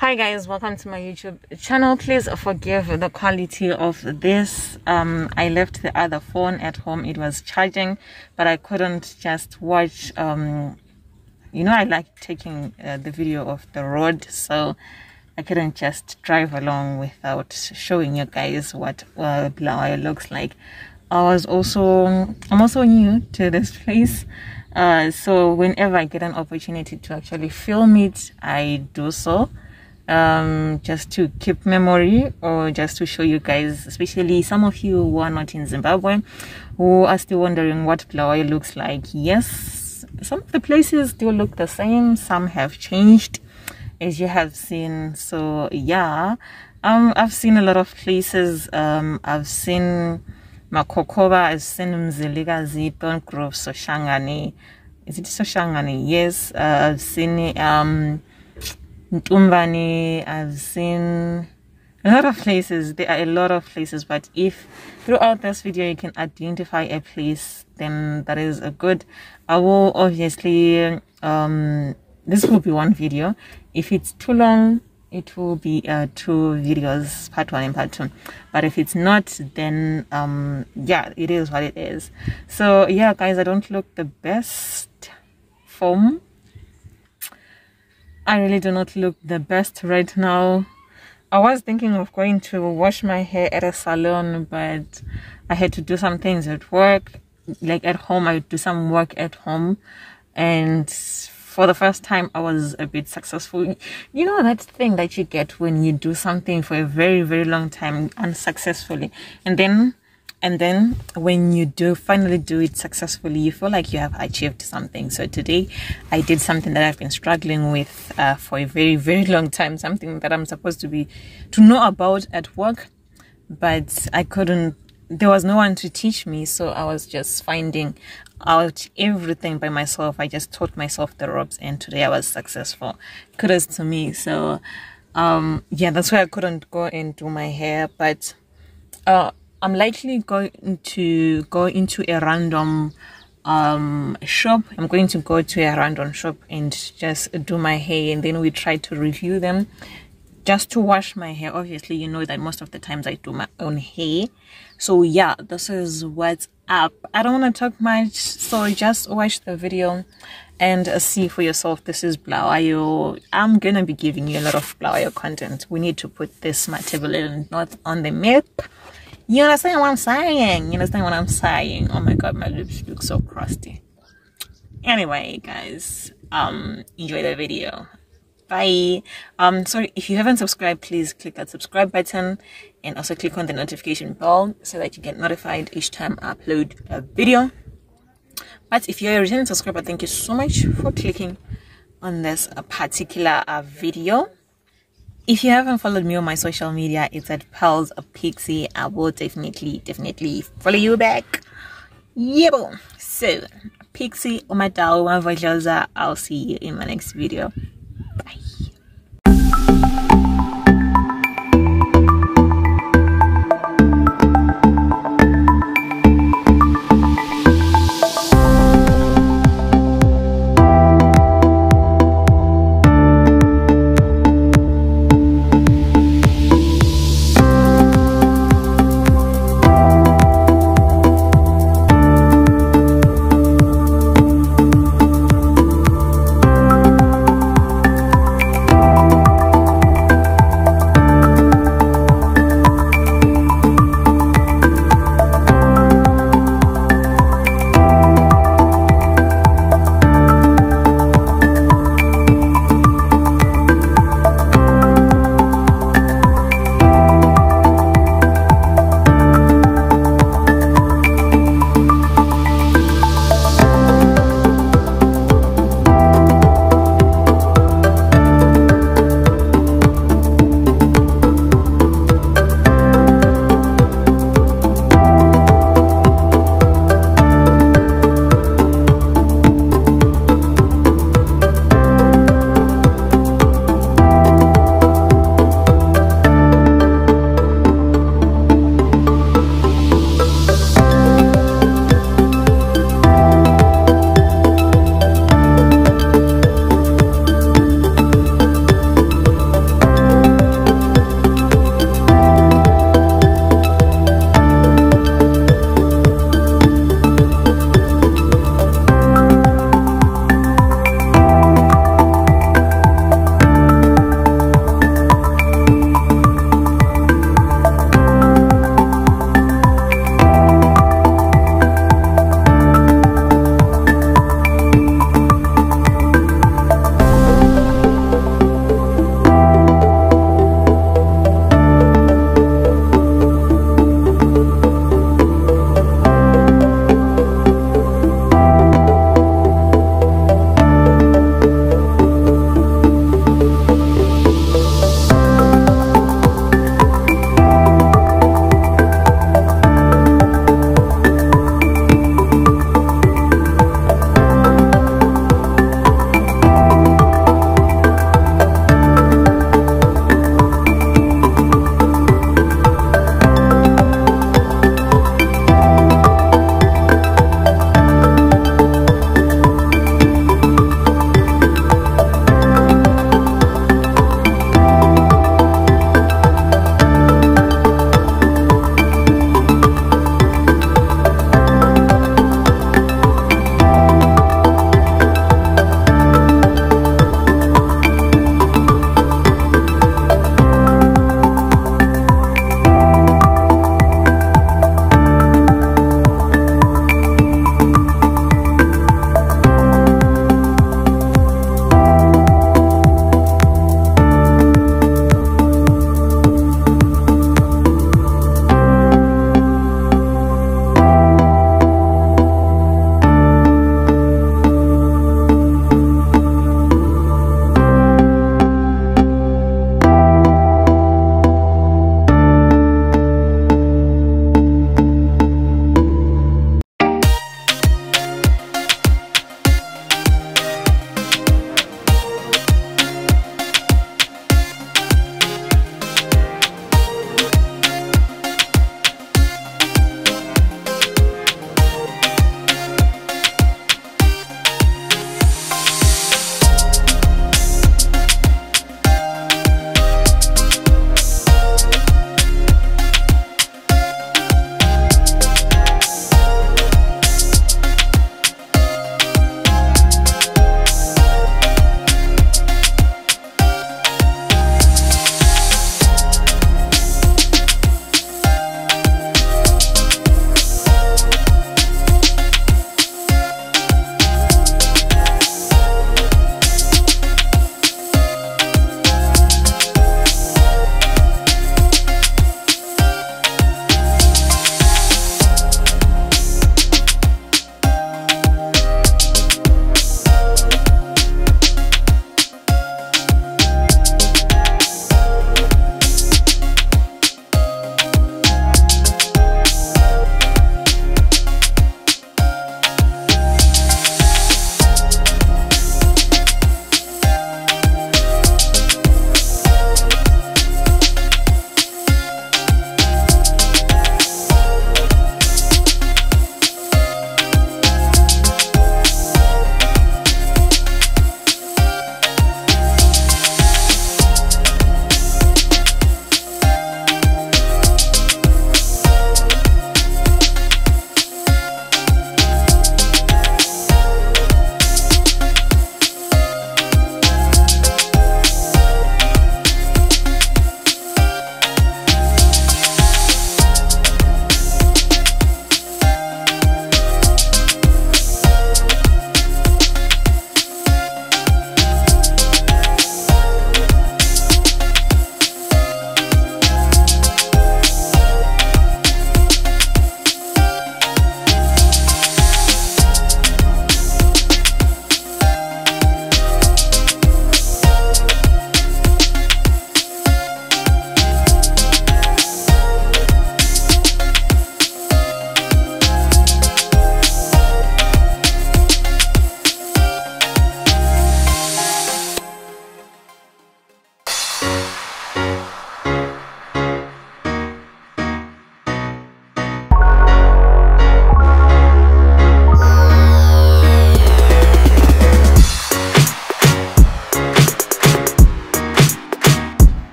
Hi guys, welcome to my YouTube channel. Please forgive the quality of this. I left the other phone at home. It was charging, but I couldn't just watch. I like taking the video of the road, so I couldn't just drive along without showing you guys what Bulawayo looks like. I'm also new to this place, so whenever I get an opportunity to actually film it, I do so. Just to keep memory, or just to show you guys, especially some of you who are not in Zimbabwe, who are still wondering what Bulawayo looks like. Yes, some of the places still look the same, some have changed, as you have seen. So yeah, I've seen a lot of places. I've seen Makokoba, I've seen Mzilikazi, Thorngrove, Soshangane. Is it Soshangane? Yes. I've seen Ntumbani, I've seen a lot of places. There are a lot of places, but if throughout this video you can identify a place, then that is a good. I will obviously this will be one video. If it's too long, it will be 2 videos, part 1 and part 2. But if it's not, then yeah, it is what it is. So yeah guys, I don't look the best form. I really do not look the best right now. I was thinking of going to wash my hair at a salon, but I had to do some things at work. Like at home, I would do some work at home. And for the first time, I was a bit successful. You know that thing that you get when you do something for a very, very long time unsuccessfully. And then when you finally do it successfully, you feel like you have achieved something. So today I did something that I've been struggling with for a very, very long time, something that I'm supposed to know about at work, but I couldn't. There was no one to teach me, so I was just finding out everything by myself. I just taught myself the ropes, and today I was successful. Kudos to me. So yeah, that's why I couldn't go and do my hair, but I'm likely going to go into a random shop. I'm going to go to a random shop and just do my hair, and then we try to review them. Just to wash my hair. Obviously, you know that most of the times I do my own hair. So yeah, this is what's up. I don't want to talk much, so just watch the video and see for yourself. This is Bulawayo. I'm gonna be giving you a lot of Bulawayo content. We need to put this Matabeleland North on the map. You understand what I'm saying? You understand what I'm saying? Oh my god, my lips look so crusty. Anyway, guys, enjoy the video. Bye. Sorry, if you haven't subscribed, please click that subscribe button and also click on the notification bell so that you get notified each time I upload a video. But if you're a returning subscriber, thank you so much for clicking on this particular video. If you haven't followed me on my social media, it's at Pearls of Pixie. I will definitely follow you back. Yeah, so Pixie Umadao Mavajoza. I'll see you in my next video. Bye.